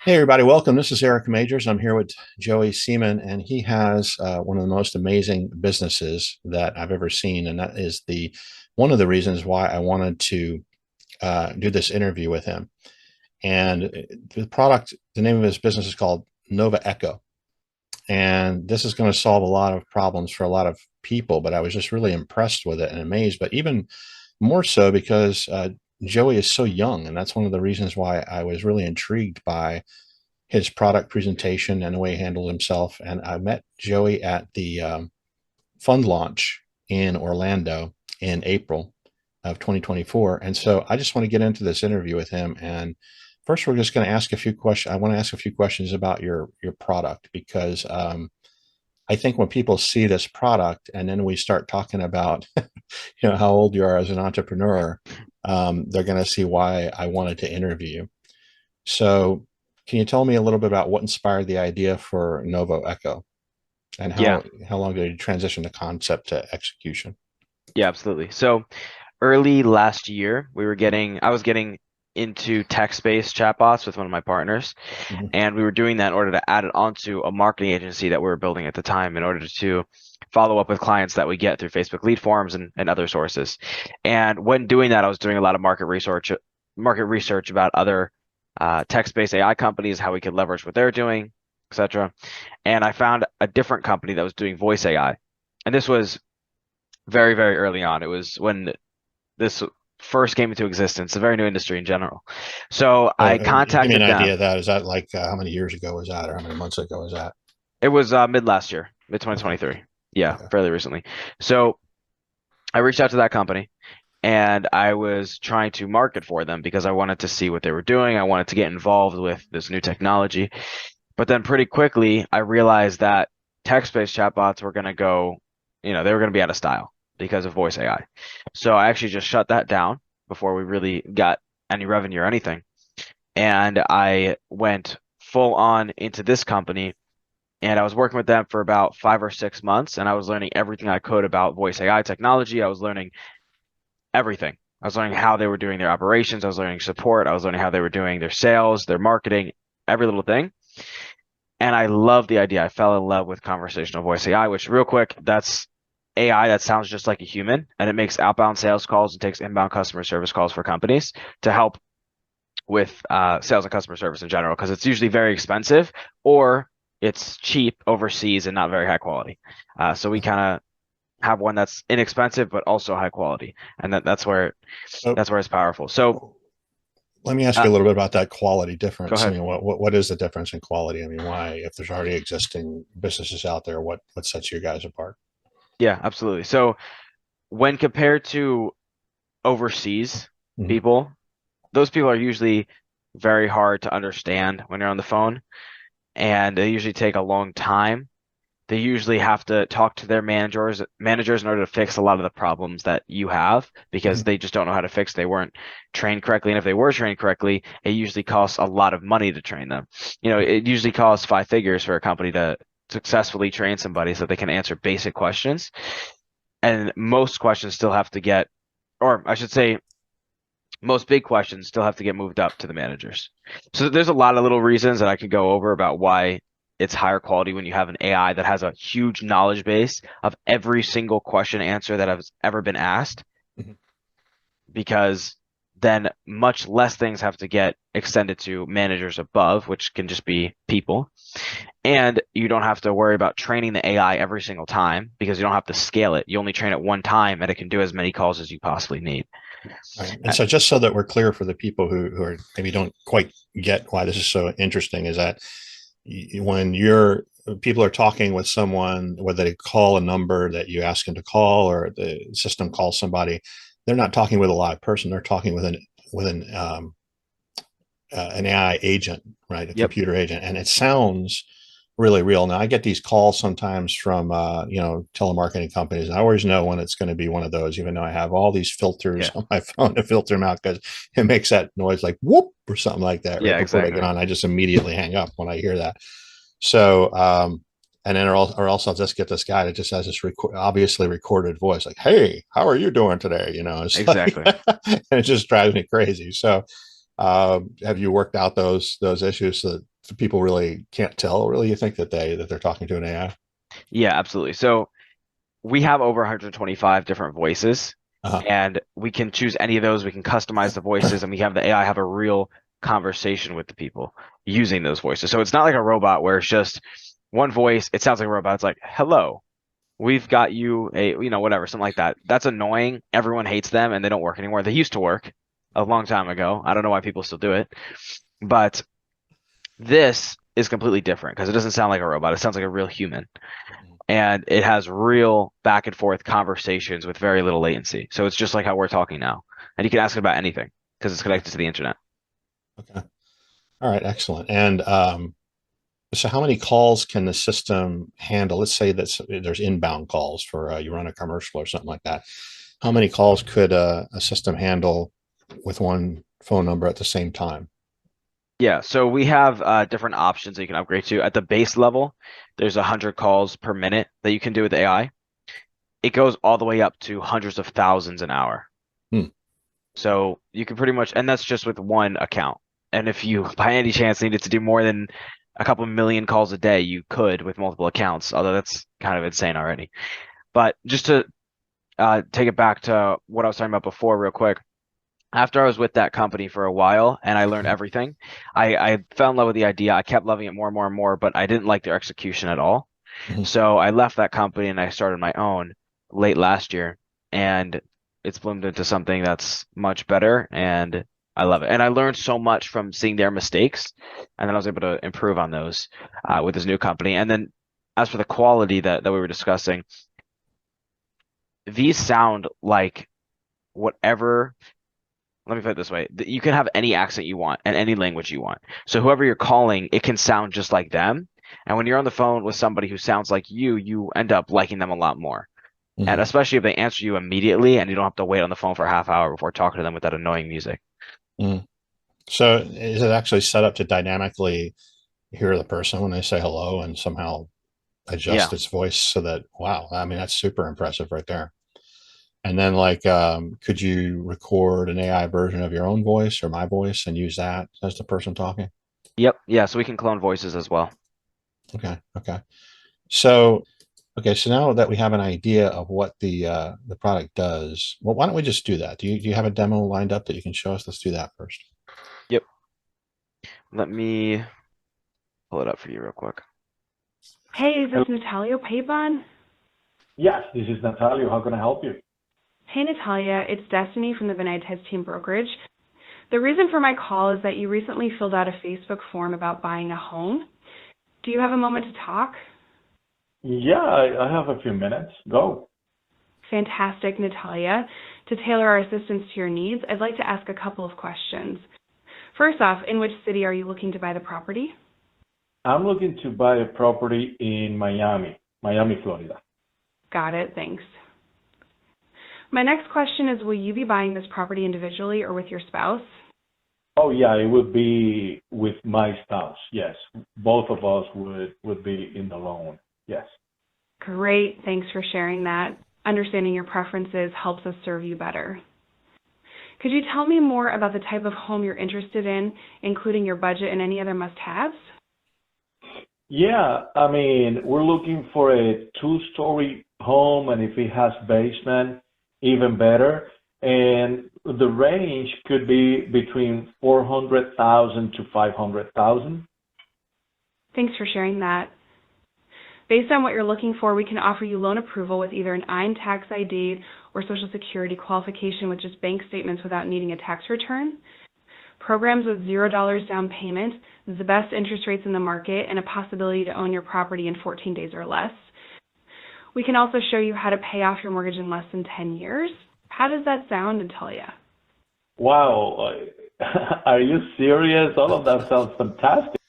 Hey everybody, welcome. This is Eric Majors. I'm here with Joey Seeman, and he has one of the most amazing businesses that I've ever seen, and that is the one of the reasons why I wanted to do this interview with him. And the name of his business is called NovaEcho, and this is going to solve a lot of problems for a lot of people. But I was just really impressed with it and amazed, but even more so because Joey is so young, and that's one of the reasons why I was really intrigued by his product presentation and the way he handled himself. And I met Joey at the fund launch in Orlando in April of 2024. And so I just want to get into this interview with him. And first, we're just going to ask a few questions. I want to ask a few questions about your product, because I think when people see this product and then we start talking about, how old you are as an entrepreneur, they're going to see why I wanted to interview you. So can you tell me a little bit about what inspired the idea for Novo Echo, and Yeah, how long did you transition the concept to execution? yeah, absolutely. So early last year, I was getting into text-based chatbots with one of my partners, Mhm. and we were doing that in order to add it onto a marketing agency that we were building at the time in order to follow up with clients that we get through Facebook lead forms and other sources. And when doing that, I was doing a lot of market research about other text-based AI companies, how we could leverage what they're doing, etc. And I found a different company that was doing voice AI. And this was very, very early on. It was when this first came into existence, a very new industry in general. So So I give me an contacted idea them. of that. Is that like how many years ago was that, or how many months ago was that? It was mid last year, mid Okay. 2023. Yeah, Okay. fairly recently. So I reached out to that company and I was trying to market for them because I wanted to see what they were doing. I wanted to get involved with this new technology. But then pretty quickly, I realized that text-based chatbots were going to go, they were going to be out of style because of voice AI. So I actually just shut that down before we really got any revenue or anything. And I went full on into this company and I was working with them for about 5 or 6 months and I was learning everything I could about voice AI technology. I was learning everything. I was learning how they were doing their operations. I was learning support. I was learning how they were doing their sales, their marketing, every little thing. And I love the idea. I fell in love with conversational voice AI, which real quick, that's AI that sounds just like a human and it makes outbound sales calls and takes inbound customer service calls for companies to help with sales and customer service in general, because it's usually very expensive or it's cheap overseas and not very high quality. So we kind of have one that's inexpensive but also high quality, and So that's where it's powerful. So let me ask uh, you a little bit about that quality go difference. I ahead. mean, what is the difference in quality? I mean, why, if there's already existing businesses out there, what sets you guys apart? Yeah, absolutely. So when compared to overseas Mhm. people, those people are usually very hard to understand when you're on the phone, and they usually take a long time. They usually have to talk to their managers in order to fix a lot of the problems that you have because Mhm. they just don't know how to fix. They weren't trained correctly, and if they were trained correctly, it usually costs a lot of money to train them. It usually costs five figures for a company to successfully train somebody so they can answer basic questions, and most questions still have to get, or I should say most big questions still have to get moved up to the managers. So there's a lot of little reasons that I could go over about why it's higher quality when you have an AI that has a huge knowledge base of every single question answer that has ever been asked, Mhm. because then much less things have to get extended to managers above, which can just be people. And you don't have to worry about training the AI every single time because you don't have to scale it. You only train it one time and it can do as many calls as you possibly need. Right. And so just so that we're clear for the people who are maybe don't quite get why this is so interesting, is that when people are talking with someone, whether they call a number that you ask them to call or the system calls somebody, they're not talking with a live person. They're talking with an AI agent, right? A Yep. computer agent, and it sounds really real. Now I get these calls sometimes from telemarketing companies, and I always know when it's going to be one of those, even though I have all these filters Yeah. on my phone to filter them out, because it makes that noise like whoop or something like that right Yeah, before they get exactly. on. I just immediately hang up when I hear that. So and then or also I'll just get this guy that just has this obviously recorded voice, like, "Hey, how are you doing today?" It's like, Exactly. and it just drives me crazy. So have you worked out those issues people really can't tell. Really, you think that they're talking to an AI? Yeah, absolutely. So we have over 125 different voices, Uh-huh. and we can choose any of those. We can customize the voices, and we have the AI have a real conversation with the people using those voices. So it's not like a robot where it's just one voice. It sounds like a robot. It's like, hello, we've got you a, whatever, something like that. That's annoying. Everyone hates them, and they don't work anymore. They used to work a long time ago. I don't know why people still do it, but this is completely different because it doesn't sound like a robot. It sounds like a real human, and it has real back and forth conversations with very little latency. So it's just like how we're talking now. And you can ask it about anything because it's connected to the internet. Okay. All right. Excellent. And so how many calls can the system handle? Let's say that there's inbound calls for you run a commercial or something like that. How many calls could a system handle with one phone number at the same time? Yeah, so we have different options that you can upgrade to. At the base level, there's 100 calls per minute that you can do with AI. It goes all the way up to hundreds of thousands an hour. Hmm. So you can pretty much, and that's just with one account. And if you, by any chance, needed to do more than a couple million calls a day, you could with multiple accounts, although that's kind of insane already. But just to take it back to what I was talking about before, real quick. After I was with that company for a while and I learned everything, I fell in love with the idea. I kept loving it more and more and more, but I didn't like their execution at all. Mhm. So I left that company and I started my own late last year, and it's bloomed into something that's much better, and I love it. And I learned so much from seeing their mistakes, and then I was able to improve on those with this new company. And then as for the quality that we were discussing, these sound like whatever. Let me put it this way. You can have any accent you want and any language you want. So whoever you're calling, it can sound just like them. And when you're on the phone with somebody who sounds like you end up liking them a lot more. And Mhm. especially if they answer you immediately and you don't have to wait on the phone for a half hour before talking to them with that annoying music. Mhm. So is it actually set up to dynamically hear the person when they say hello and somehow Yeah. adjust its voice so that, wow, I mean, that's super impressive right there. And then like, could you record an AI version of your own voice or my voice and use that as the person talking? Yep. Yeah. So we can clone voices as well. Okay. Okay. So, okay. So now that we have an idea of what the product does, well, why don't we just do that? Do you have a demo lined up that you can show us? Let's do that first. Yep. Let me pull it up for you real quick. Hey, is this Natalia Pavon? Yes, this is Natalia. How can I help you? Hey, Natalia, it's Destiny from the Benitez Team Brokerage. The reason for my call is that you recently filled out a Facebook form about buying a home. Do you have a moment to talk? Yeah, I have a few minutes. Go. Fantastic, Natalia. To tailor our assistance to your needs, I'd like to ask a couple of questions. First off, in which city are you looking to buy the property? I'm looking to buy a property in Miami, Florida. Got it, thanks. My next question is, will you be buying this property individually or with your spouse? Oh yeah, it would be with my spouse. Yes, both of us would be in the loan. Yes. Great, thanks for sharing that. Understanding your preferences helps us serve you better. Could you tell me more about the type of home you're interested in, including your budget and any other must-haves? Yeah, I mean, we're looking for a two-story home, and if it has basement, even better. And the range could be between 400,000 to 500,000. Thanks for sharing that. Based on what you're looking for, we can offer you loan approval with either an IN tax ID or Social Security qualification with just bank statements without needing a tax return. Programs with $0 down payment, the best interest rates in the market, and a possibility to own your property in 14 days or less. We can also show you how to pay off your mortgage in less than 10 years. How does that sound, Natalia? Wow, are you serious? All of that sounds fantastic.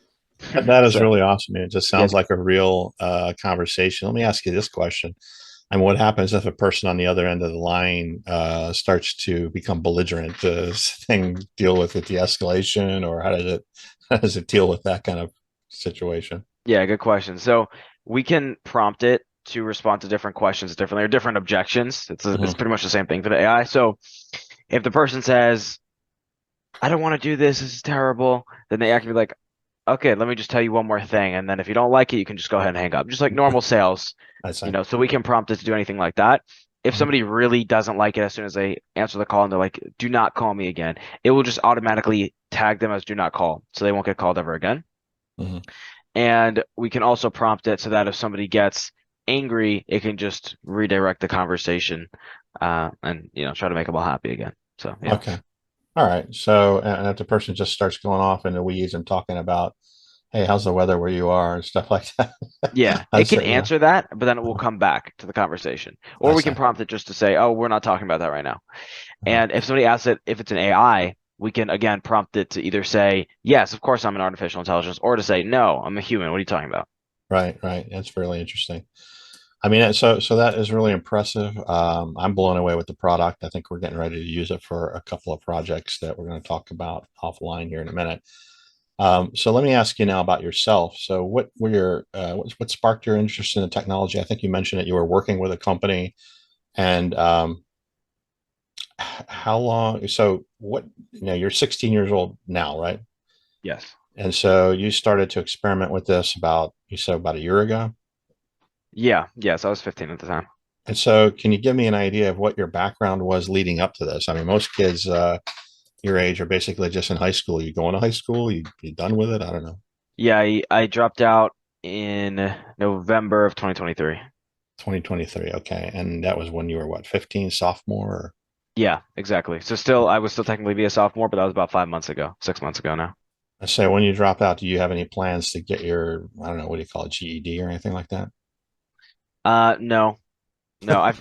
That is So really awesome. It just yeah, sounds like a real conversation. Let me ask you this question. And what happens if a person on the other end of the line starts to become belligerent? Does the thing deal with it, de-escalation, or how does it deal with that kind of situation? yeah, good question. So we can prompt it to respond to different questions differently or different objections. It's Mhm. pretty much the same thing for the AI. So if the person says, I don't want to do this, this is terrible, then the AI can be like, okay, let me just tell you one more thing, and then if you don't like it, you can just go ahead and hang up. Just like normal sales, I see. so we can prompt it to do anything like that. If Mhm. somebody really doesn't like it as soon as they answer the call and they're like, do not call me again, it will just automatically tag them as do not call, so they won't get called ever again. Mhm. And we can also prompt it so that if somebody gets angry, it can just redirect the conversation, and try to make them all happy again. So yeah. Okay. All right. So, and if the person just starts going off in the weeds and talking about, hey, how's the weather where you are and stuff like that. Yeah, I it can say, answer that, but then it will come back to the conversation. Or I we can say, prompt it just to say, "Oh, we're not talking about that right now." uh, And if somebody asks it if it's an AI, we can again prompt it to either say, "Yes, of course I'm an artificial intelligence," or to say, "No, I'm a human. What are you talking about?" right, right. That's really interesting. I mean, so that is really impressive. I'm blown away with the product. I think we're getting ready to use it for a couple of projects that we're going to talk about offline here in a minute. So let me ask you now about yourself. So what were your what sparked your interest in the technology? I think you mentioned that you were working with a company, and how long? So what? You're 16 years old now, right? Yes. And so you started to experiment with this about, you said about a year ago. Yeah. Yes. I was 15 at the time. And so can you give me an idea of what your background was leading up to this? I mean, most kids your age are basically just in high school. You going to high school? You done with it? I don't know. Yeah, I dropped out in November of 2023. 2023. Okay. And that was when you were what, 15, sophomore? Yeah, exactly. So I was still technically be a sophomore, but that was about 5 months ago, 6 months ago now. I say, when you drop out, do you have any plans to get your, I don't know, what do you call it, GED or anything like that? No, no.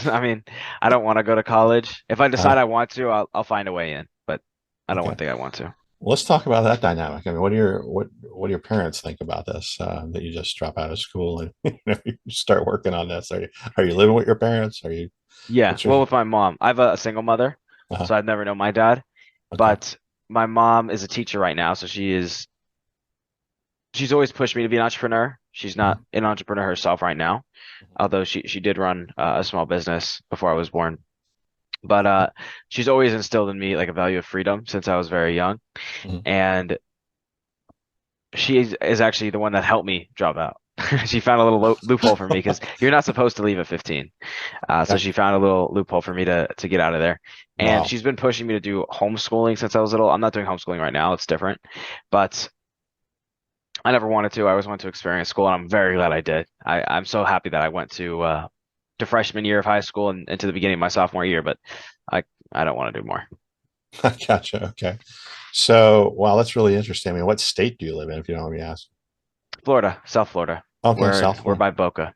I mean, I don't want to go to college. If I Uh, decide I want to, I'll find a way in, but I don't okay. think I want to. Well, let's talk about that dynamic. I mean, what do your parents think about this? That you just drop out of school and you start working on this? Are you living with your parents? Yeah, What's your well, with my mom, I have a single mother, uh, so I've never known my dad. okay. But my mom is a teacher right now, so she's always pushed me to be an entrepreneur. She's not Mhm. an entrepreneur herself right now, although she did run a small business before I was born. But she's always instilled in me like a value of freedom since I was very young, Mhm. and is actually the one that helped me drop out. She found a little loophole for me because you're not supposed to leave at 15. So Yeah. she found a little loophole for me to get out of there. And Wow. she's been pushing me to do homeschooling since I was little. I'm not doing homeschooling right now, it's different. But I never wanted to. I always wanted to experience school, and I'm very glad I did. I'm so happy that I went to freshman year of high school and into the beginning of my sophomore year, but I I don't want to do more. Gotcha. Okay. So, wow, that's really interesting. I mean, what state do you live in, if you don't let me ask? Florida, South Florida. Okay, South We're Florida. by Boca.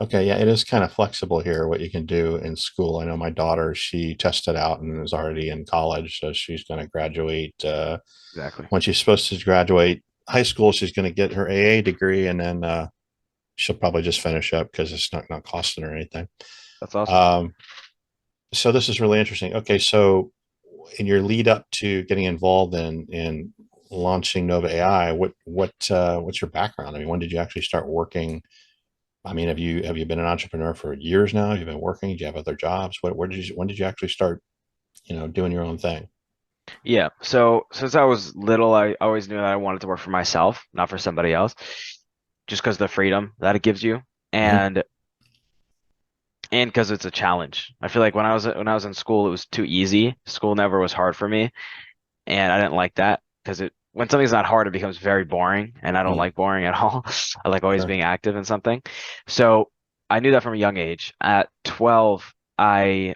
Okay, yeah, it is kind of flexible here what you can do in school. I know my daughter, she tested out and is already in college, so she's going to graduate. Exactly. When she's supposed to graduate high school, she's going to get her AA degree, and then she'll probably just finish up because it's not costing her anything. That's awesome. Um, so this is really interesting. Okay, so in your lead up to getting involved in launching Nova AI, what's your background? I mean, when did you actually start working? I mean, have you been an entrepreneur for years now? Have you been working? Do you have other jobs? When did you actually start, doing your own thing? Yeah. So since I was little, I always knew that I wanted to work for myself, not for somebody else, just because the freedom that it gives you. Hmm. And and because it's a challenge. I feel like when I was in school, it was too easy. School never was hard for me, and I didn't like that because it when something's not hard, it becomes very boring, and I don't Mm, like boring at all. I like always sure. being active in something. So I knew that from a young age. At 12, I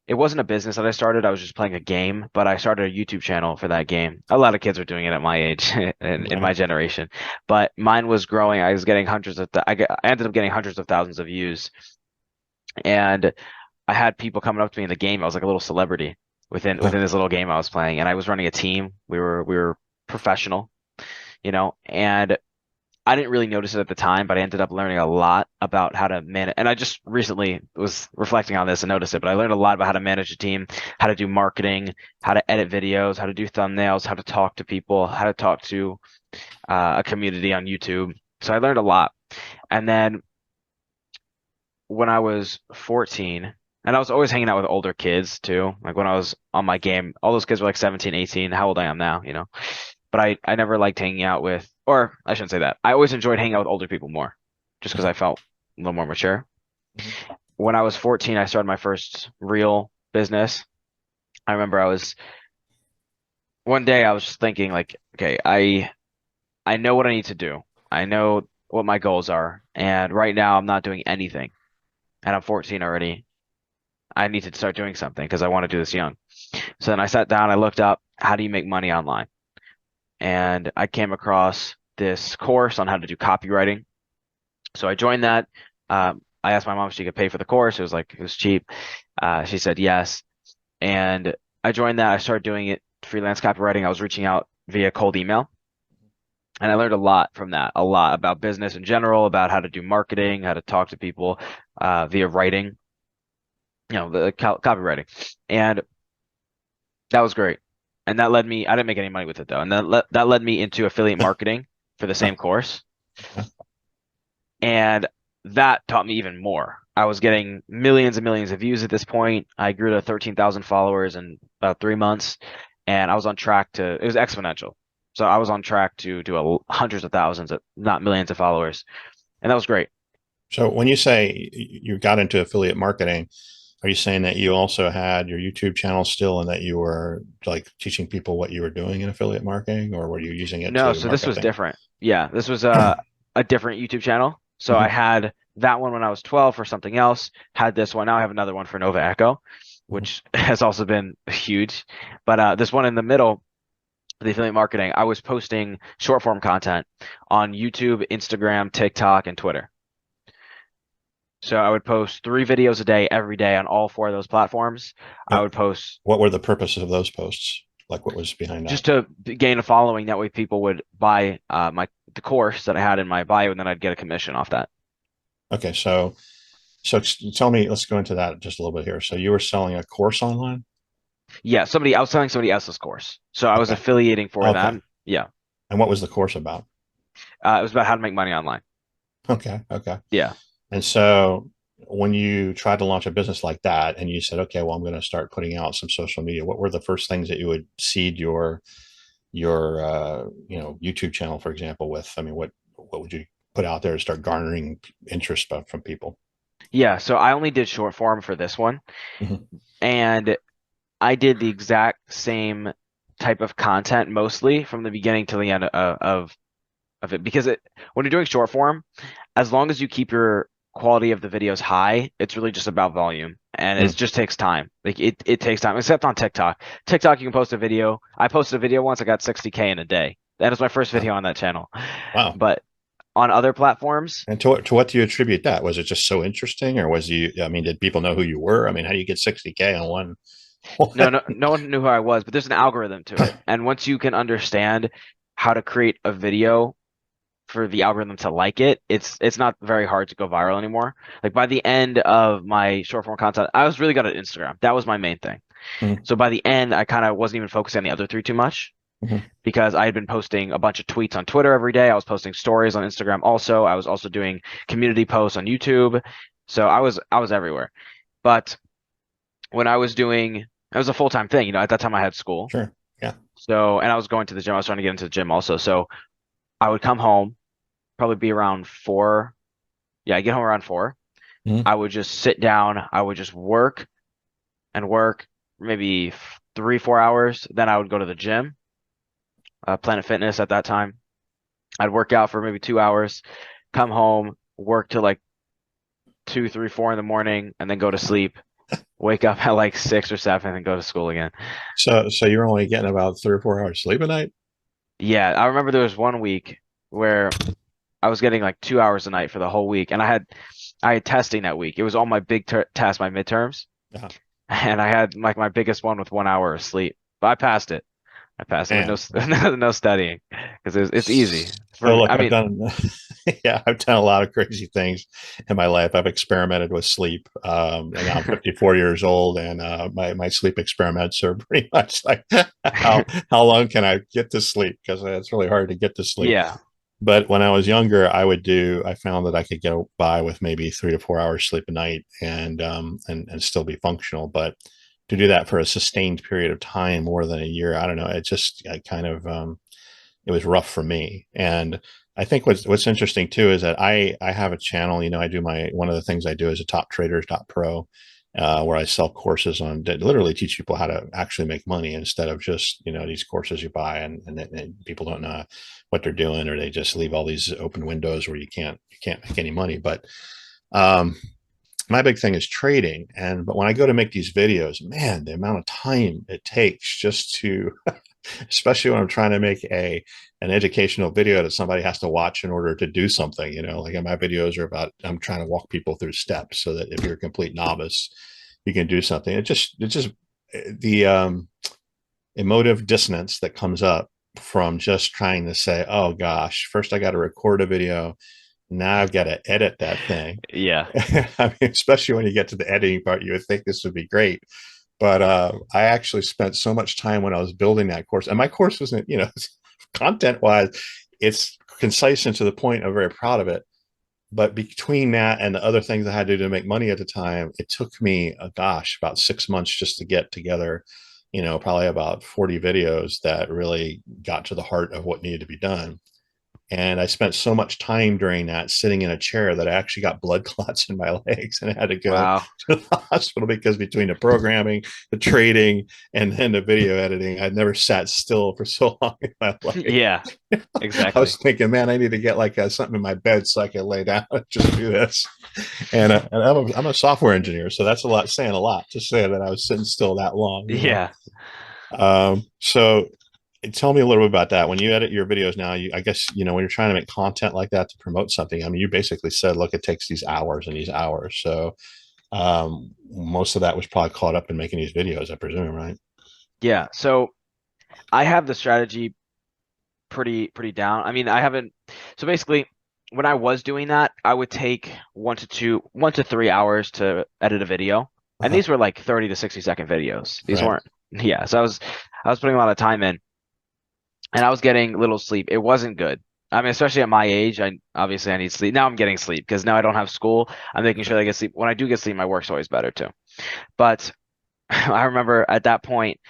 it wasn't a business that I started. I was just playing a game, but I started a YouTube channel for that game. A lot of kids are doing it at my age in Right. my generation, but mine was growing. I was getting I ended up getting hundreds of thousands of views, and I had people coming up to me in the game. I was like a little celebrity Huh. within this little game I was playing, and I was running a team. We were professional, and I didn't really notice it at the time, but I ended up learning a lot about how to manage. And I just recently was reflecting on this and noticed it, but I learned a lot about how to manage a team, how to do marketing, how to edit videos, how to do thumbnails, how to talk to people, how to talk to a community on YouTube. So I learned a lot. And then when I was 14, and I was always hanging out with older kids too. Like when I was on my game, all those kids were like 17, 18, how old I am now. but I never liked hanging out with, or I shouldn't say that. I always enjoyed hanging out with older people more, just because I felt a little more mature. Mhm. When I was 14, I started my first real business. I remember one day I was just thinking like, okay, I know what I need to do. I know what my goals are, and right now I'm not doing anything, and I'm 14 already. I need to start doing something because I want to do this young. So then I sat down, I looked up how do you make money online, and I came across this course on how to do copywriting. So I joined that. I asked my mom if she could pay for the course. It was cheap. She said yes. And I joined that. I started doing it freelance copywriting. I was reaching out via cold email. And I learned a lot from that, a lot about business in general, about how to do marketing, how to talk to people via writing, the copywriting. And that was great. And that led me, I didn't make any money with it though. And that led me into affiliate marketing for the Oh, same course. okay. And that taught me even more. I was getting millions and millions of views at this point. I grew to 13,000 followers in about 3 months, and I was on track it was exponential. So I was on track to do hundreds of thousands, not millions of followers. And that was great. So when you say you got into affiliate marketing, are you saying that you also had your YouTube channel still and that you were like teaching people what you were doing in affiliate marketing, or were you using it No, to so this market was things? different. Yeah, this was a different YouTube channel. So I Mhm. had that one when I was 12 for something else, had this one. Now I have another one for Nova Echo, Mhm. which has also been huge. But this one in the middle, the affiliate marketing, I was posting short form content on YouTube, Instagram, TikTok, and Twitter. So I would post 3 videos a day every day on all 4 of those platforms. I Uh, would post What were the purposes of those posts? Like what was behind that? just to gain a following. That way people would buy the course that I had in my bio, and then I'd get a commission off that. Okay, so tell me, let's go into that just a little bit here. So you were selling a course online? Yeah, I was selling somebody else's course. So I was Okay. affiliating for Okay. them. Yeah. And what was the course about? It was about how to make money online. Okay. Okay. Yeah. And so when you tried to launch a business like that and you said, okay, well, I'm going to start putting out some social media, what were the first things that you would seed your YouTube channel, for example, with? I mean, what would you put out there to start garnering interest from people? Yeah. So I only did short form for this one. Mhm. And I did the exact same type of content mostly from the beginning to the end of it because when you're doing short form, as long as you keep your quality of the videos high, it's really just about volume and it Mm. just takes time. Like it takes time, except on TikTok. TikTok, you can post a video. I posted a video once, I got 60K in a day. That was my first Wow. video on that channel. Wow. But on other platforms, And to what do you attribute that? Was it just so interesting, or I mean, did people know who you were? I mean, how do you get 60K on one? no one knew who I was, but there's an algorithm to it. And once you can understand how to create a video for the algorithm to like it, it's not very hard to go viral anymore. Like by the end of my short form content, I was really good at Instagram. That was my main thing. Mhm. So by the end, I kind of wasn't even focusing on the other 3 too much Mhm. because I had been posting a bunch of tweets on Twitter every day. I was posting stories on Instagram also. I was also doing community posts on YouTube. So I was everywhere. But when I was doing, it was a full-time thing, at that time I had school. Sure. Yeah. So, and I was going to the gym. I was trying to get into the gym also. So I would come home, probably be around 4. Yeah, I get home around 4. Mhm. I would just sit down. I would just work and work maybe 3, 4 hours. Then I would go to the gym, Planet Fitness at that time. I'd work out for maybe 2 hours, come home, work till like 2, 3, 4 in the morning, and then go to sleep. Wake up at like 6 or 7 and go to school again. So you're only getting about 3 or 4 hours sleep a night? Yeah, I remember there was one week where I was getting like 2 hours a night for the whole week, and I had testing that week. It was all my big test, my midterms, Yeah. and I had like my biggest one with 1 hour of sleep. But I passed it. I passed it with no Man. no studying because it's easy for So me. look, I I've mean, done, yeah, I've done a lot of crazy things in my life. I've experimented with sleep, and now I'm 54 years old, and my sleep experiments are pretty much like how long can I get to sleep? Because it's really hard to get to sleep. yeah, But when I was younger, I found that I could get by with maybe 3 to 4 hours sleep a night and still be functional. But to do that for a sustained period of time, more than a year, I don't know. It just I kind of it was rough for me. And I think what's interesting too is that I have a channel. I do one of the things I do is a toptraders.pro, where I sell courses on that literally teach people how to actually make money instead of just these courses you buy and people don't know what they're doing, or they just leave all these open windows where you can't make any money. But um, my big thing is trading, but when I go to make these videos, man, the amount of time it takes just to especially when I'm trying to make an educational video that somebody has to watch in order to do something. Like my videos are about, I'm trying to walk people through steps so that if you're a complete novice, you can do something. It's just the emotive dissonance that comes up from just trying to say, oh gosh, first I got to record a video, now I've got to edit that thing. Yeah. I mean, especially when you get to the editing part, you would think this would be great. But I actually spent so much time when I was building that course, and my course wasn't, content wise, it's concise and to the point. I'm very proud of it. But between that and the other things I had to do to make money at the time, it took me, about 6 months just to get together, probably about 40 videos that really got to the heart of what needed to be done. And I spent so much time during that sitting in a chair that I actually got blood clots in my legs and I had to go Wow. to the hospital because between the programming, the trading, and then the video editing, I'd never sat still for so long in my life. Yeah, I exactly. was thinking, man, I need to get like something in my bed so I can lay down and just do this. And I'm a software engineer, so that's saying a lot to say that I was sitting still that long. Yeah. So tell me a little bit about that. When you edit your videos now, I guess, when you're trying to make content like that to promote something, I mean, you basically said, look, it takes these hours and these hours. So most of that was probably caught up in making these videos, I presume, right? Yeah. So I have the strategy pretty down. I mean, I haven't. So basically, when I was doing that, I would take 1 to 3 hours to edit a video, and Uh-huh. these were like 30 to 60-second videos. These Right. weren't. Yeah. So I was putting a lot of time in, and I was getting little sleep. It wasn't good. I mean, especially at my age, I need sleep. Now I'm getting sleep because now I don't have school. I'm making sure that I get sleep. When I do get sleep, my work's always better too. But I remember at that point,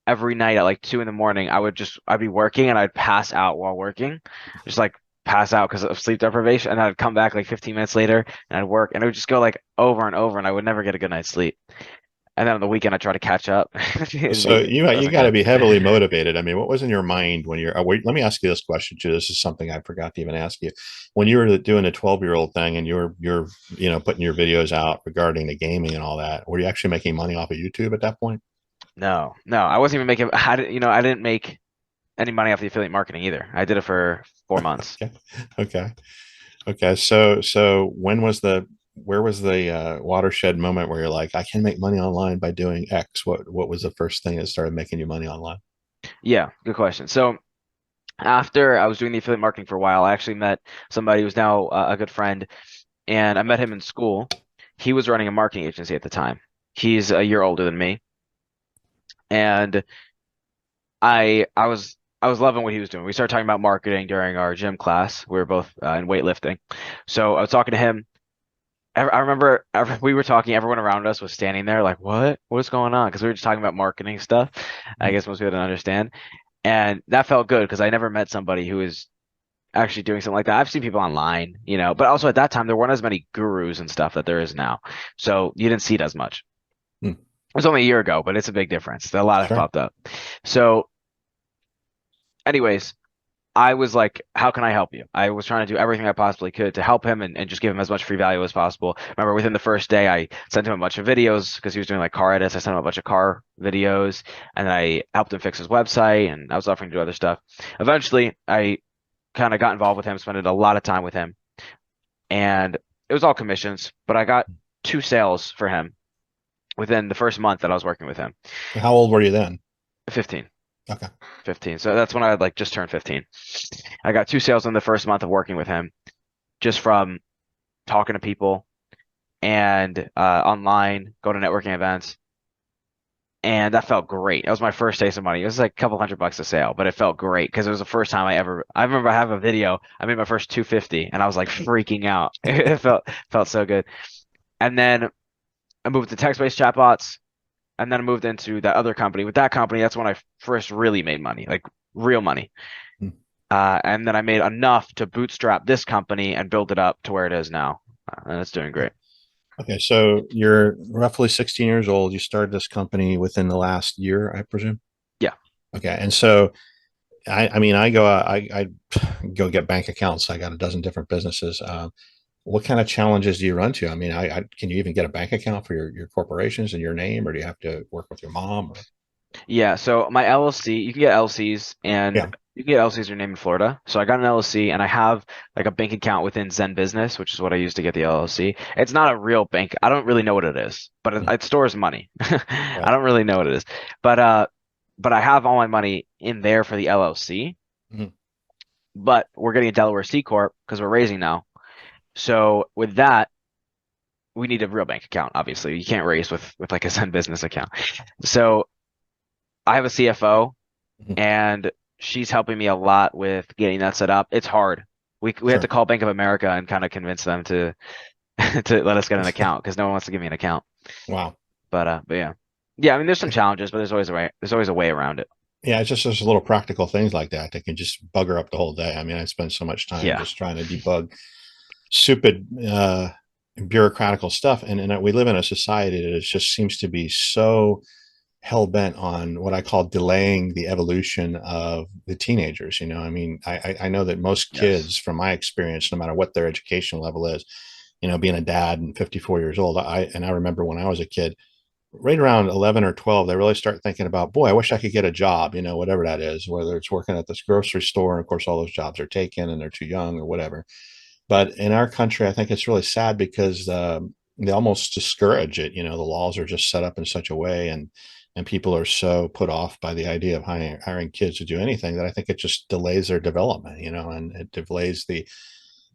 every night at like 2 in the morning, I'd be working and I'd pass out while working, just like pass out because of sleep deprivation. And I'd come back like 15 minutes later and I'd work and it would just go like over and over and I would never get a good night's sleep. And then on the weekend, I try to catch up. So It you doesn't got to go. be heavily motivated. I mean, what was in your mind when wait, let me ask you this question too. This is something I forgot to even ask you. When you were doing the 12-year-old thing and you're putting your videos out regarding the gaming and all that, were you actually making money off of YouTube at that point? No, no, I wasn't even making, I didn't make any money off the affiliate marketing either. I did it for 4 months. Okay. Okay. Okay. So where was the watershed moment where you're like, I can make money online by doing X? What was the first thing that started making you money online? Yeah, good question. So after I was doing the affiliate marketing for a while, I actually met somebody who's now a good friend, and I met him in school. He was running a marketing agency at the time. He's a year older than me, and I was loving what he was doing. We started talking about marketing during our gym class. We were both in weightlifting, so I was talking to him. I remember we were talking. Everyone around us was standing there like, "What? What's going on?" Because we were just talking about marketing stuff. I Mhm. guess most people didn't understand, and that felt good because I never met somebody who was actually doing something like that. I've seen people online, but also at that time there weren't as many gurus and stuff that there is now. So you didn't see it as much. Hmm. It was only a year ago, but it's a big difference. A lot have Sure. popped up. So, anyways, I was like, how can I help you? I was trying to do everything I possibly could to help him and just give him as much free value as possible. Remember, within the first day, I sent him a bunch of videos because he was doing like car edits. I sent him a bunch of car videos and I helped him fix his website and I was offering to do other stuff. Eventually, I kind of got involved with him, spent a lot of time with him, and it was all commissions, but I got 2 sales for him within the first month that I was working with him. How old were you then? 15. Okay. 15. So that's when I like just turned 15. I got 2 sales in the first month of working with him just from talking to people and online, go to networking events. And that felt great. That was my first taste of money. It was like a couple $100 a sale, but it felt great because it was the first time I remember I have a video. I made my first 250 and I was like freaking out. It felt so good. And then I moved to text-based chatbots and then I moved into that other company. With that company, that's when I first really made money, like real money. Hmm. And then I made enough to bootstrap this company and build it up to where it is now. And it's doing great. Okay, so you're roughly 16 years old. You started this company within the last year, I presume. Yeah. Okay, and so I mean, I go out, I go get bank accounts. I got a dozen different businesses. What kind of challenges do you run to? I mean, can you even get a bank account for your corporations in your name, or do you have to work with your mom? Or, Yeah, so my LLC, you can get LLCs and yeah. you can get LLCs your name in Florida. So I got an LLC and I have like a bank account within Zen Business, which is what I use to get the LLC. It's not a real bank. I don't really know what it is, but Mhm. it stores money. I Right. don't really know what it is. But I have all my money in there for the LLC. Mhm. But we're getting a Delaware C Corp because we're raising now. So with that, we need a real bank account, obviously. You can't raise with like a Zen Business account. So I have a CFO Mhm. and she's helping me a lot with getting that set up. It's hard. We have to Sure. call Bank of America and kind of convince them to to let us get an account because no one wants to give me an account. Wow. But yeah. Yeah, I mean there's some challenges, but there's always a way. There's always a way around it. Yeah, it's just those little practical things like that that can just bugger up the whole day. I mean, I spend so much time Yeah. just trying to debug stupid bureaucratical stuff, and we live in a society that just seems to be so hell bent on what I call delaying the evolution of the teenagers. You know, I mean, I know that most Yes. kids, from my experience, no matter what their education level is, you know, being a dad and 54 years old, I remember when I was a kid, right around 11 or 12, they really start thinking about, boy, I wish I could get a job, you know, whatever that is, whether it's working at this grocery store. And of course, all those jobs are taken and they're too young or whatever. But in our country, I think it's really sad because they almost discourage it. You know, the laws are just set up in such a way, and people are so put off by the idea of hiring kids to do anything that I think it just delays their development. You know, and it delays the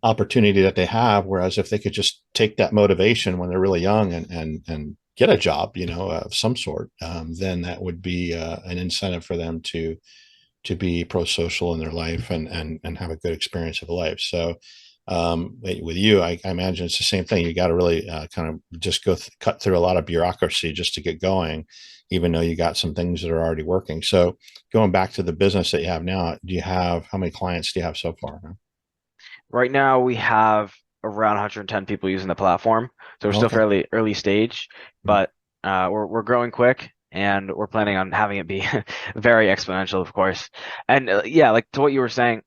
opportunity that they have. Whereas if they could just take that motivation when they're really young and get a job, you know, of some sort, then that would be an incentive for them to be pro-social in their life and have a good experience of life. So with you, I imagine it's the same thing. You got to really kind of just cut through a lot of bureaucracy just to get going, even though you got some things that are already working. So going back to the business that you have now, how many clients do you have so far? Right now we have around 110 people using the platform. So we're still Okay. fairly early stage, Mhm. but we're growing quick and we're planning on having it be very exponential, of course. And yeah, like to what you were saying,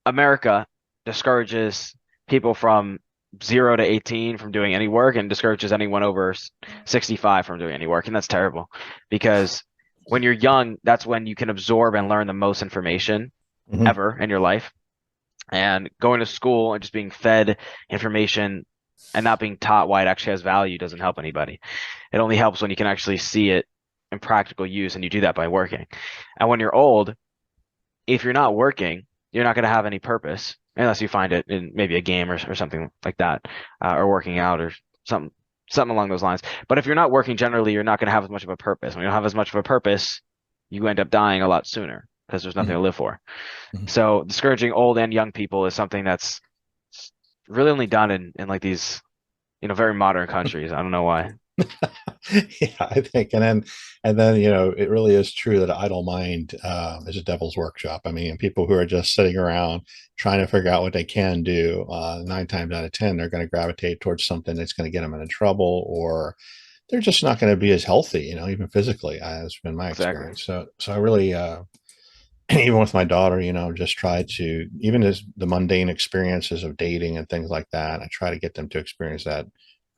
America discourages people from 0 to 18 from doing any work and discourages anyone over 65 from doing any work. And that's terrible because when you're young, that's when you can absorb and learn the most information Mhm. ever in your life. And going to school and just being fed information and not being taught why it actually has value doesn't help anybody. It only helps when you can actually see it in practical use, and you do that by working. And when you're old, if you're not working, you're not going to have any purpose unless you find it in maybe a game or something like that, or working out or something, something along those lines. But if you're not working, generally, you're not going to have as much of a purpose. When you don't have as much of a purpose, you end up dying a lot sooner because there's nothing Mhm. to live for. Mhm. So discouraging old and young people is something that's really only done in like these, very modern countries. I don't know why. Yeah, I think, and then it really is true that idle mind is a devil's workshop. I mean, people who are just sitting around trying to figure out what they can do, 9 times out of 10, they're going to gravitate towards something that's going to get them into trouble, or they're just not going to be as healthy, even physically. Has been my Exactly. experience. So I really, even with my daughter, just try to, even as the mundane experiences of dating and things like that, I try to get them to experience that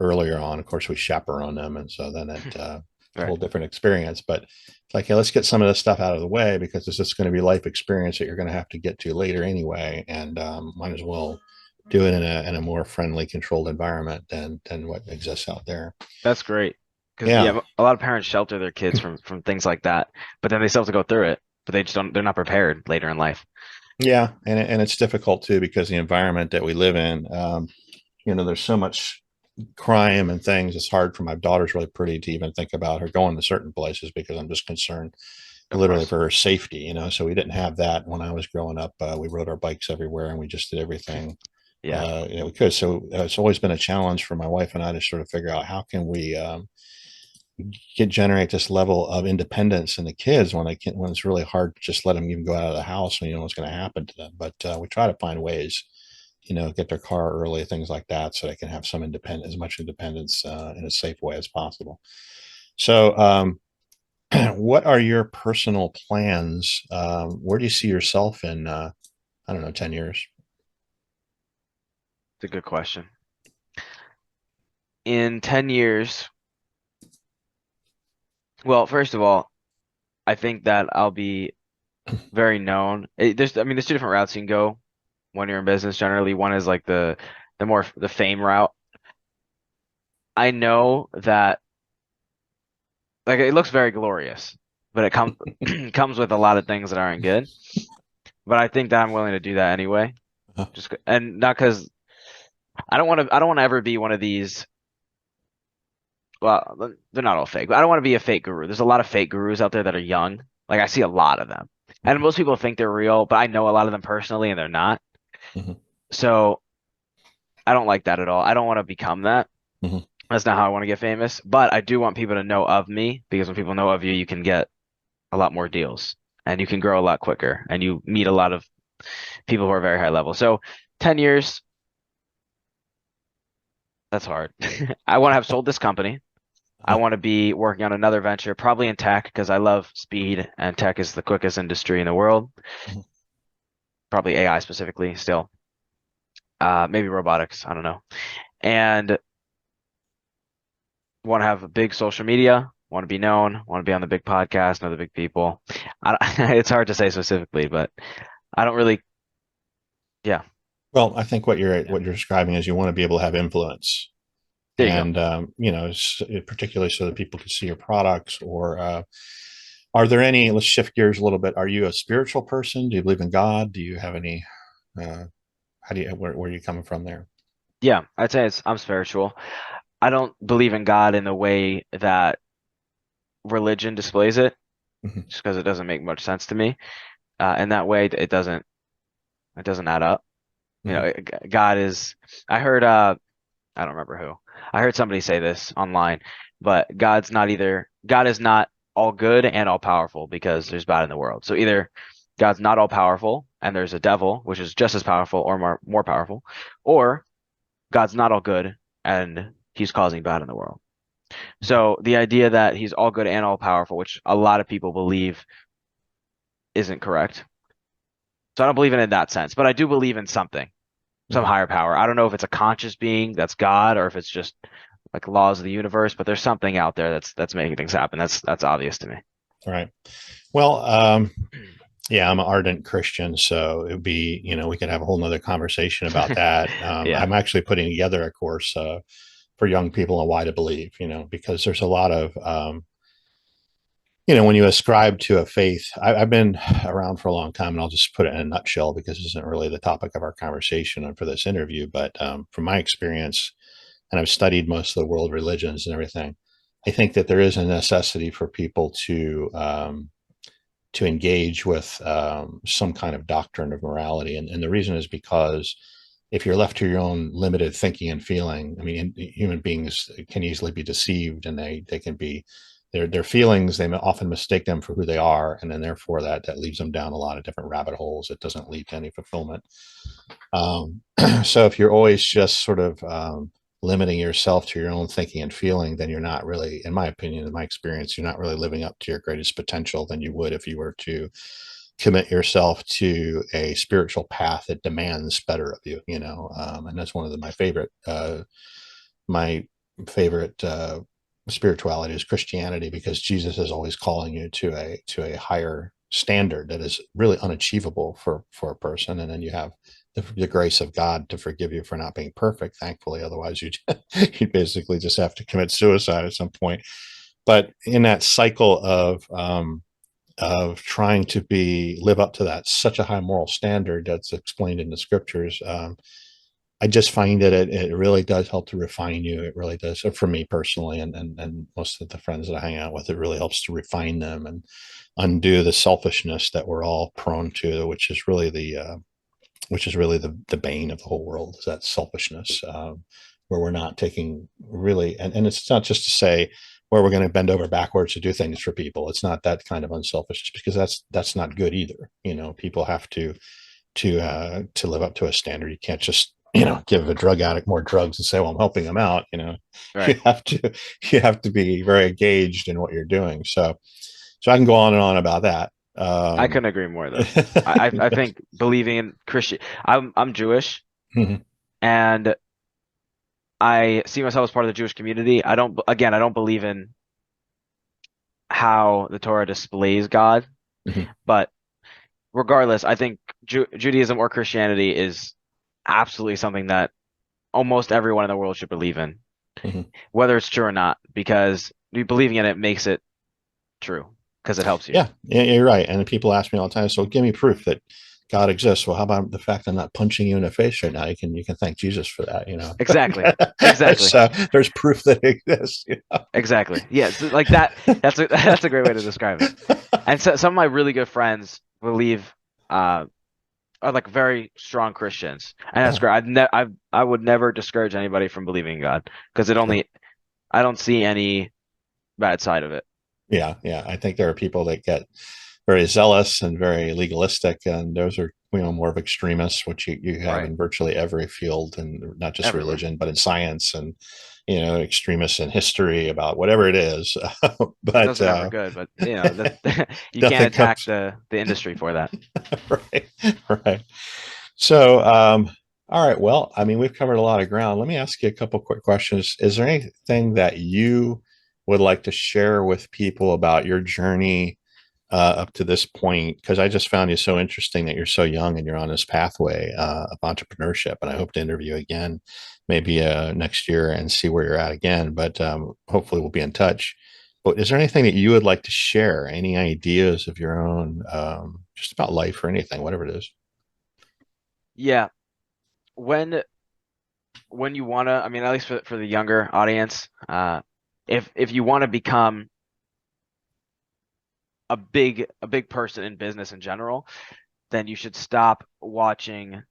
earlier on. Of course, we chaperone them, and so then it's a Right. whole different experience. But it's like, hey, let's get some of this stuff out of the way because it's just going to be life experience that you're going to have to get to later anyway, and might as well do it in a more friendly, controlled environment than what exists out there. That's great. Because Yeah, yeah, a lot of parents shelter their kids from things like that, but then they still have to go through it, but they just don't, they're not prepared later in life. yeah, and it's difficult too because the environment that we live in. There's so much crime and things. It's hard for my daughter's really pretty to even think about her going to certain places because I'm just concerned Of literally course. for her safety. So we didn't have that when I was growing up. We rode our bikes everywhere and we just did everything Yeah. we could. So it's always been a challenge for my wife and I to sort of figure out how can we generate this level of independence in the kids when when it's really hard to just let them even go out of the house when you know what's going to happen to them. But we try to find ways, get their car early, things like that, so they can have some independence, as much independence in a safe way as possible. So, what are your personal plans? Where do you see yourself in, I don't know, 10 years? It's a good question. In 10 years, well, first of all, I think that I'll be very known. There's two different routes you can go when you're in business. Generally, one is like the fame route. I know that like it looks very glorious, but it comes comes with a lot of things that aren't good. But I think that I'm willing to do that anyway. Uh-huh. And not because I don't want to ever be one of these. Well, they're not all fake, but I don't want to be a fake guru. There's a lot of fake gurus out there that are young. Like I see a lot of them. And most people think they're real, but I know a lot of them personally and they're not. Mm-hmm. So I don't like that at all. I don't want to become that. Mm-hmm. That's not how I want to get famous. But I do want people to know of me because when people know of you, you can get a lot more deals and you can grow a lot quicker and you meet a lot of people who are very high level. So 10 years, that's hard. I want to have sold this company. I want to be working on another venture, probably in tech, because I love speed and tech is the quickest industry in the world. Mhm. Probably AI specifically still. Maybe robotics, I don't know. And want to have a big social media, want to be known, want to be on the big podcast, know the big people. It's hard to say specifically, but I don't really, yeah, Well, I think what yeah. you're describing is you want to be able to have influence, There you go. and particularly so that people can see your products. Or are there any? Let's shift gears a little bit. Are you a spiritual person? Do you believe in God? Do you have any? Uh, how do you where are you coming from there? Yeah, I'd say I'm spiritual. I don't believe in God in the way that religion displays it, Mhm. just because it doesn't make much sense to me. In that way, it doesn't add up. Mhm. God is. I heard. I don't remember who. I heard somebody say this online, but God is not all good and all powerful because there's bad in the world. So either God's not all powerful and there's a devil, which is just as powerful or more powerful, or God's not all good and he's causing bad in the world. So the idea that he's all good and all powerful, which a lot of people believe isn't correct. So I don't believe in that sense, but I do believe in something, some Mhm. higher power. I don't know if it's a conscious being that's God or if it's just like laws of the universe, but there's something out there that's making things happen. That's obvious to me. All right. Well, yeah, I'm an ardent Christian, so it would be, we could have a whole nother conversation about that. Yeah. I'm actually putting together a course for young people on why to believe, because there's a lot of, when you ascribe to a faith. I've been around for a long time, and I'll just put it in a nutshell because this isn't really the topic of our conversation and for this interview. But from my experience, and I've studied most of the world religions and everything, I think that there is a necessity for people to engage with some kind of doctrine of morality. And the reason is because if you're left to your own limited thinking and feeling, I mean, human beings can easily be deceived, and they can be their feelings. They often mistake them for who they are, and then therefore that leads them down a lot of different rabbit holes. It doesn't lead to any fulfillment. Um, so if you're always just sort of limiting yourself to your own thinking and feeling, then you're not really, in my opinion, in my experience, you're not really living up to your greatest potential than you would if you were to commit yourself to a spiritual path that demands better of you. And that's one of my favorite spirituality is Christianity, because Jesus is always calling you to a higher standard that is really unachievable for a person. And then you have the grace of God to forgive you for not being perfect, thankfully. Otherwise, you basically just have to commit suicide at some point. But in that cycle of trying to live up to that such a high moral standard that's explained in the scriptures, I just find that it really does help to refine you. It really does. So for me personally, and most of the friends that I hang out with, it really helps to refine them and undo the selfishness that we're all prone to, which is really the bane of the whole world, is that selfishness, where we're not taking really, and it's not just to say where we're going to bend over backwards to do things for people. It's not that kind of unselfish, because that's not good either. People have to live up to a standard. You can't just give a drug addict more drugs and say, well, I'm helping them out. You Right. have to be very engaged in what you're doing. So I can go on and on about that. I couldn't agree more though. I think believing in Christian, I'm Jewish, Mhm. and I see myself as part of the Jewish community. I don't believe in how the Torah displays God, Mhm. but regardless, I think Judaism or Christianity is absolutely something that almost everyone in the world should believe in, Mhm. whether it's true or not, because believing in it makes it true because it helps you. Yeah, you're right. And people ask me all the time, so give me proof that God exists. Well, how about the fact I'm not punching you in the face right now? You can thank Jesus for that. Exactly. Exactly. So there's proof that it exists. Exactly. Yeah, so like that. That's a great way to describe it. And so some of my really good friends believe uh are like very strong Christians, and that's Yeah, great. I would never discourage anybody from believing in God because sure. I don't see any bad side of it. Yeah. I think there are people that get very zealous and very legalistic, and those are more of extremists, which you have Right. in virtually every field, and not just Everywhere. religion, but in science, and extremists in history about whatever it is. Those But are never good, but that you can't nothing attack comes the industry for that. right, right. So, all right. Well, I mean, we've covered a lot of ground. Let me ask you a couple quick questions. Is there anything that you would like to share with people about your journey up to this point? Because I just found you so interesting that you're so young and you're on this pathway of entrepreneurship. And I hope to interview again, maybe next year, and see where you're at again. But hopefully, we'll be in touch. But is there anything that you would like to share? Any ideas of your own, just about life or anything, whatever it is? Yeah. When when you wanna, I mean, at least for the younger audience, if you want to become a big person in business in general, then you should stop listening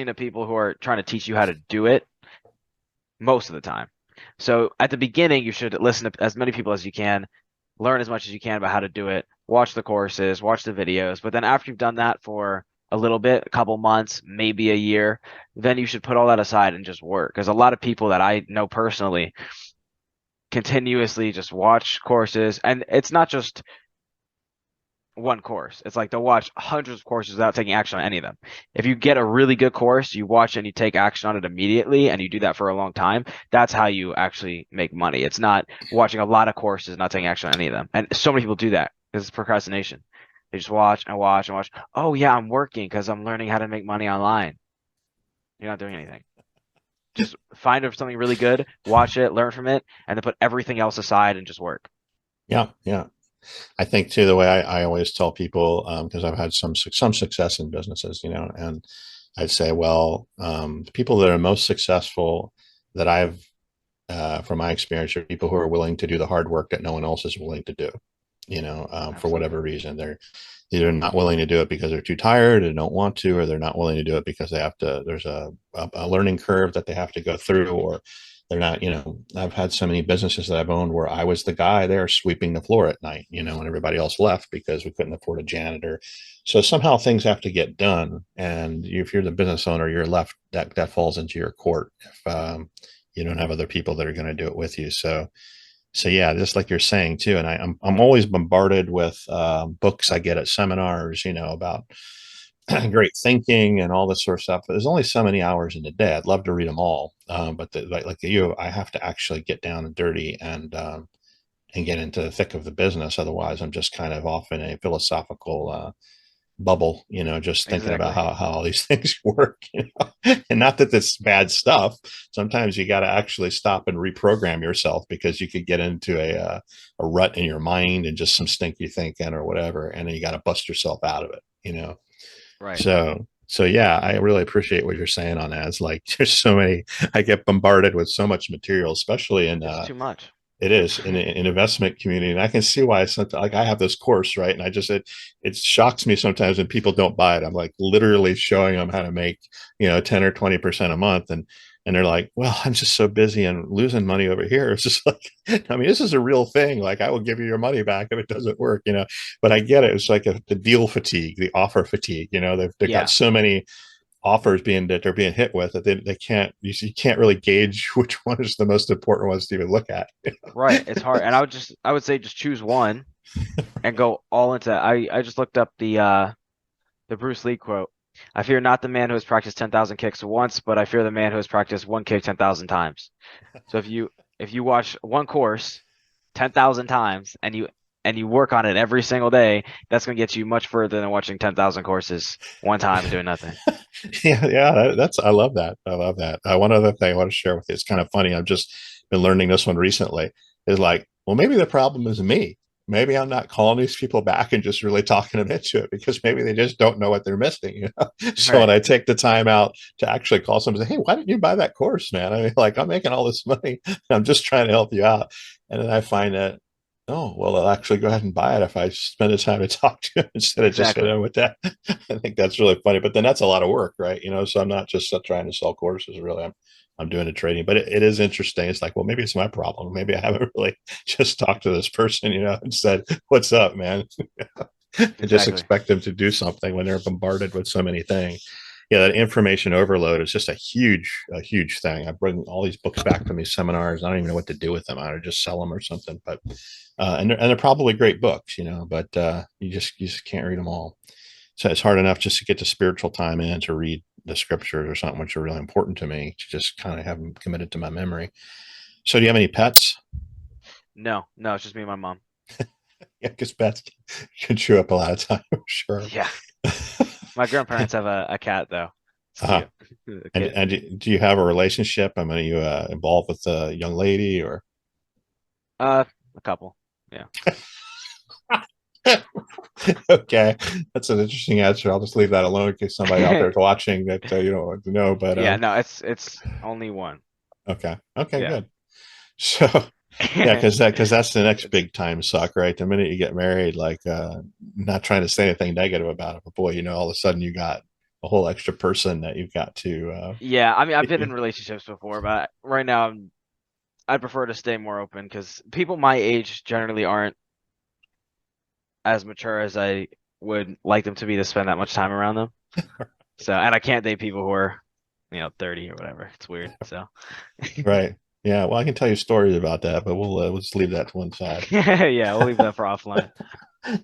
to people who are trying to teach you how to do it most of the time. So at the beginning, you should listen to as many people as you can, learn as much as you can about how to do it, watch the courses, watch the videos. But then after you've done that for a little bit, a couple months, maybe a year, then you should put all that aside and just work. Because a lot of people that I know personally continuously just watch courses, and it's not just one course. It's like they'll watch hundreds of courses without taking action on any of them. If you get a really good course, you watch it and you take action on it immediately, and you do that for a long time. That's how you actually make money. It's not watching a lot of courses and not taking action on any of them. And so many people do that because it's procrastination. They just watch and watch and watch. Oh yeah, I'm working because I'm learning how to make money online. You're not doing anything. Just find something really good, watch it, learn from it, and then put everything else aside and just work. Yeah. I think too, the way I always tell people, because I've had some success in businesses, and I'd say, well, the people that are most successful that I've, from my experience, are people who are willing to do the hard work that no one else is willing to do. For Absolutely. whatever reason, they're either not willing to do it because they're too tired and don't want to, or they're not willing to do it because they have to. There's a learning curve that they have to go through, or they're not. I've had so many businesses that I've owned where I was the guy there sweeping the floor at night, and everybody else left because we couldn't afford a janitor. So somehow things have to get done, and if you're the business owner, you're left that falls into your court if you don't have other people that are going to do it with you. So yeah, just like you're saying too, and I'm always bombarded with books I get at seminars, about great thinking and all this sort of stuff. But there's only so many hours in the day. I'd love to read them all, but like you, I have to actually get down and dirty and get into the thick of the business. Otherwise, I'm just kind of off in a philosophical bubble, just thinking about Exactly. how all these things work, and not that it's bad stuff. Sometimes you got to actually stop and reprogram yourself, because you could get into a rut in your mind and just some stinky thinking or whatever. And then you got to bust yourself out of it. Right. So yeah, I really appreciate what you're saying on that. It's like, there's so many, I get bombarded with so much material, especially in It's too much. it is in investment community, and I can see why. Sometimes, like, I have this course, right, and it shocks me sometimes when people don't buy it. I'm like literally showing them how to make 10 or 20% a month, and And they're like, well, I'm just so busy and losing money over here. It's just like, I mean, this is a real thing. Like, I will give you your money back if it doesn't work, you know. But I get it. It's like the deal fatigue, the offer fatigue. You know, they've got Yeah, so many offers that they're being hit with that they can't, you can't really gauge which one is the most important ones to even look at. right. It's hard. And I would say just choose one and go all into that. I just looked up the Bruce Lee quote. I fear not the man who has practiced 10,000 kicks once, but I fear the man who has practiced one kick 10,000 times. So if you watch one course 10,000 times and you work on it every single day, that's going to get you much further than watching 10,000 courses one time and doing nothing. Yeah, that's I love that. I love that. One other thing I want to share with you. It's kind of funny. I've just been learning this one recently. Is like, well, maybe the problem is me. Maybe I'm not calling these people back and just really talking them into it because maybe they just don't know what they're missing. You know? So when Right. I take the time out to actually call someone and say, hey, why didn't you buy that course, man? I mean, like, I'm making all this money. I'm just trying to help you out. And then I find that, oh, well, I'll actually go ahead and buy it if I spend the time to talk to him instead of just Exactly. with that. I think that's really funny. But then that's a lot of work, right? You know, so I'm not just trying to sell courses. Really, I'm doing the trading. But it is interesting. It's like, well, maybe it's my problem. Maybe I haven't really just talked to this person, you know, and said, "What's up, man?" And just Exactly. expect them to do something when they're bombarded with so many things. Yeah, that information overload is just a huge thing. I bring all these books back from these seminars. I don't even know what to do with them. I would just sell them or something. But and they're probably great books, you know, but you just can't read them all. So it's hard enough just to get the spiritual time in to read the scriptures or something which are really important to me to just kind of have them committed to my memory. So do you have any pets? No, no, it's just me and my mom. Yeah, because pets can chew up a lot of time, I'm sure. Yeah. My grandparents have a cat though. It's uh cute. A kitten. and do you have a relationship? I mean, are you involved with a young lady or? Uh, a couple. Yeah. Okay, that's an interesting answer. I'll just leave that alone in case somebody out there is watching that you don't want to know. But Yeah, no, it's only one. okay, okay, Yeah. good. So yeah, because that's the next It's big time suck, right? The minute you get married, like not trying to say anything negative about it, but boy, you know, all of a sudden you got a whole extra person that you've got to. yeah, I mean I've been in relationships before, but right now I'd prefer to stay more open because people my age generally aren't as mature as I would like them to be to spend that much time around them. So, and I can't date people who are, 30 or whatever. It's weird. So, Right. Yeah. Well, I can tell you stories about that, but we'll just leave that to one side. yeah, we'll leave that for offline.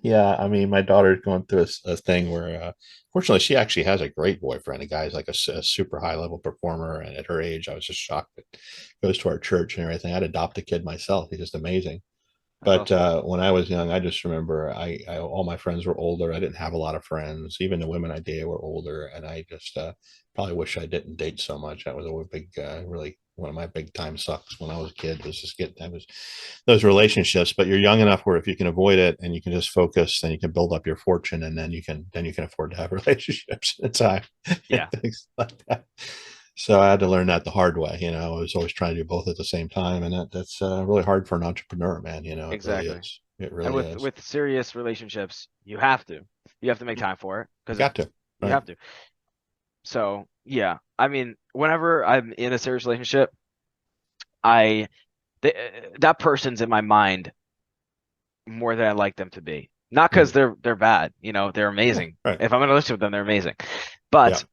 Yeah, I mean, my daughter's going through a thing where, fortunately, she actually has a great boyfriend. The guy's like a super high level performer, and at her age, I was just shocked that goes to our church and everything. I'd adopt a kid myself. He's just amazing. That's But awesome. when I was young, I just remember I all my friends were older. I didn't have a lot of friends. Even the women I dated were older, and I just probably wish I didn't date so much. That was a big, really one of my big time sucks when I was a kid. Was just getting that was those relationships. But you're young enough where if you can avoid it and you can just focus, then you can build up your fortune, and then you can afford to have relationships in time and Yeah, things like that. So I had to learn that the hard way. You know, I was always trying to do both at the same time, and that's really hard for an entrepreneur, man. You know, it really exactly. is. It And really with is. with serious relationships, you have to make time for it You because got to, you right? have to. So, yeah. I mean, whenever I'm in a serious relationship, I th that person's in my mind more than I like them to be. Not because Mhm. they're bad, they're Yeah, amazing. right. If I'm in a relationship with them, they're amazing. Yeah, But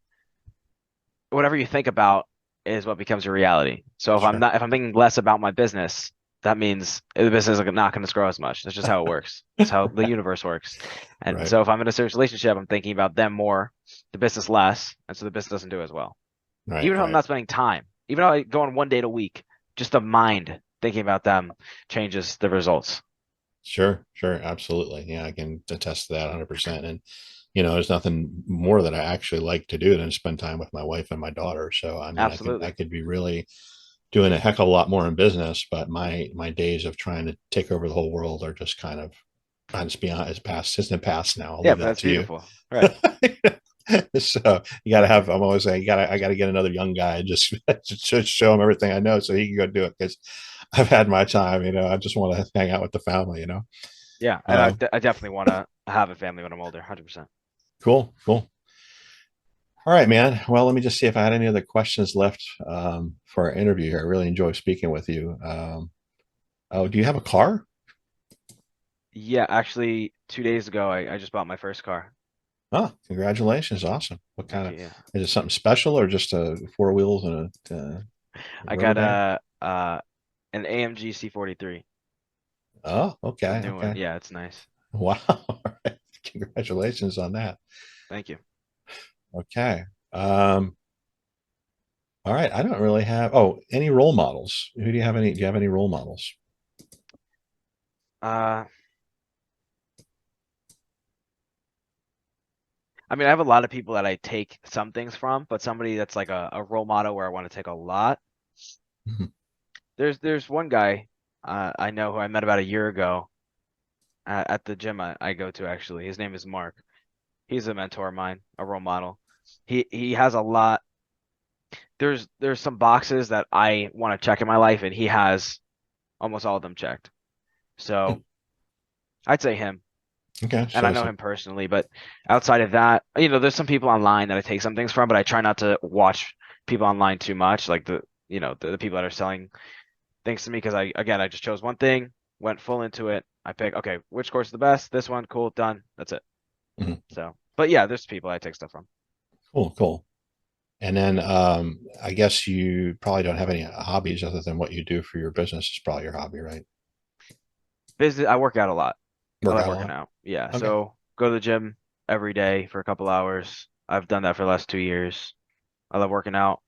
whatever you think about is what becomes your reality. So sure. if I'm thinking less about my business, that means the business is not going to grow as much. That's just how it works. That's how the universe works. And Right, so if I'm in a serious relationship, I'm thinking about them more, the business less, and so the business doesn't do as well. right, Even if I'm right. not spending time, even if I go on one date a week, just the mind thinking about them changes the results. Sure, sure, absolutely. Yeah, I can attest to that 100%. And you know, there's nothing more that I actually like to do than spend time with my wife and my daughter. So I mean, I Absolutely. could be really doing a heck of a lot more in business, but my days of trying to take over the whole world are just kind of it's beyond it's past it's in the past now. I'll Yeah, leave but that that's to you. beautiful. Right. So you gotta have I'm always saying I gotta get another young guy just to show him everything I know so he can go do it because I've had my time, you know. I just want to hang out with the family, you know. Yeah, and Uh, I definitely want to have a family when I'm older, 100%. cool, cool. All right, man. Well, let me just see if I had any other questions left for our interview here. I really enjoy speaking with you. Oh, do you have a car? Yeah, actually, 2 days ago, I just bought my first car. Oh, congratulations. Awesome. What kind Thank of, you. Yeah. is it something special or just four wheels and a I rubber got band? an AMG C43, Oh, the okay. new one. Okay. Yeah, it's nice. Wow. All right. Congratulations on that. Thank you. Okay. All right. I don't really have, oh, any role models? Who do you have do you have any role models? Uh, I mean, I have a lot of people that I take some things from, but somebody that's like a role model where I want to take a lot. Mhm. There's one guy I know who I met about a year ago at the gym I go to actually. His name is Mark. He's a mentor of mine, a role model. He has a lot. There's some boxes that I want to check in my life, and he has almost all of them checked. So I'd say him. Okay. And I So, know him personally, but outside of that, there's some people online that I take some things from, but I try not to watch people online too much, like the people that are selling things to me, because I just chose one thing, went full into it. I pick, okay, which course is the best? This one, cool, done. That's it. mhm. So, but yeah, there's people I take stuff from. Cool, cool. And then I guess you probably don't have any hobbies other than what you do for your business is probably your hobby, right? Business, I work out a lot. I Work like out a working lot. out. Yeah, Okay. so go to the gym every day for a couple hours. I've done that for the last 2 years. I love working out.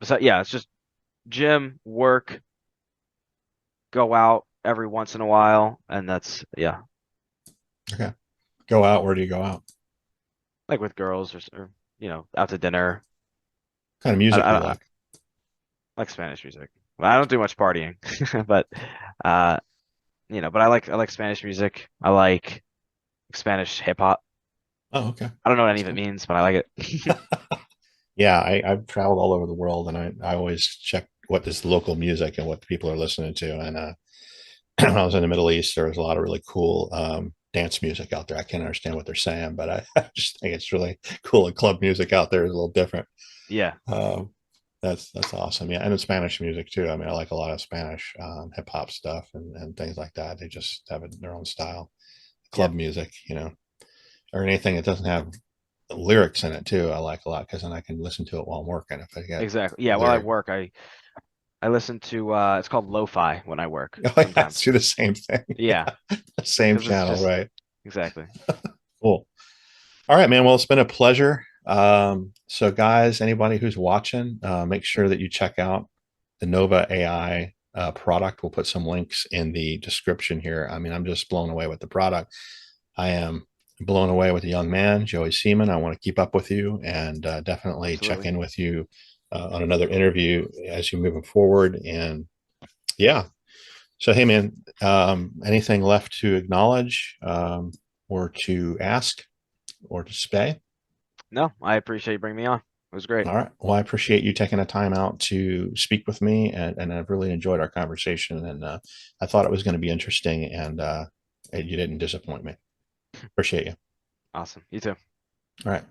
So yeah, it's just gym, work, go out every once in a while, and that's yeah, Okay. Go out. Where do you go out? like with girls or out to dinner. What kind of I, music do you I, I like? like Spanish music. Well, I don't do much partying, but uh, but I like Spanish music. I like Spanish hip hop. Oh, okay. I don't know what any That's of it cool. means, but I like it. Yeah, I've traveled all over the world and I always check what is local music and what people are listening to. And when I was in the Middle East, there was a lot of really cool dance music out there. I can't understand what they're saying, but I just think it's really cool. And club music out there is a little different. Yeah, Um, that's awesome. Yeah, and in Spanish music too. I mean, I like a lot of Spanish hip hop stuff and things like that. They just have their own style. yeah, Club music, or anything that doesn't have lyrics in it too. I like a lot because then I can listen to it while I'm working. If I get exactly. Yeah, while I lyric, work, I listen to it's called lo-fi when I work oh yeah, I sometimes. do the same thing. Yeah, Yeah, same because it's channel, just right? exactly. Cool. All right, man. Well, it's been a pleasure. So, guys, anybody who's watching, make sure that you check out the Nova AI product. We'll put some links in the description here. I mean, I'm just blown away with the product. I am blown away with the young man, Joey Seaman. I want to keep up with you and definitely check Absolutely. in with you on another interview as you move forward. And yeah. So, hey, man, anything left to acknowledge or to ask or to say? No, I appreciate you bringing me on. It was great. All right. Well, I appreciate you taking the time out to speak with me, and I've really enjoyed our conversation. And I thought it was going to be interesting, and you didn't disappoint me. Appreciate you. Awesome. You too. All right.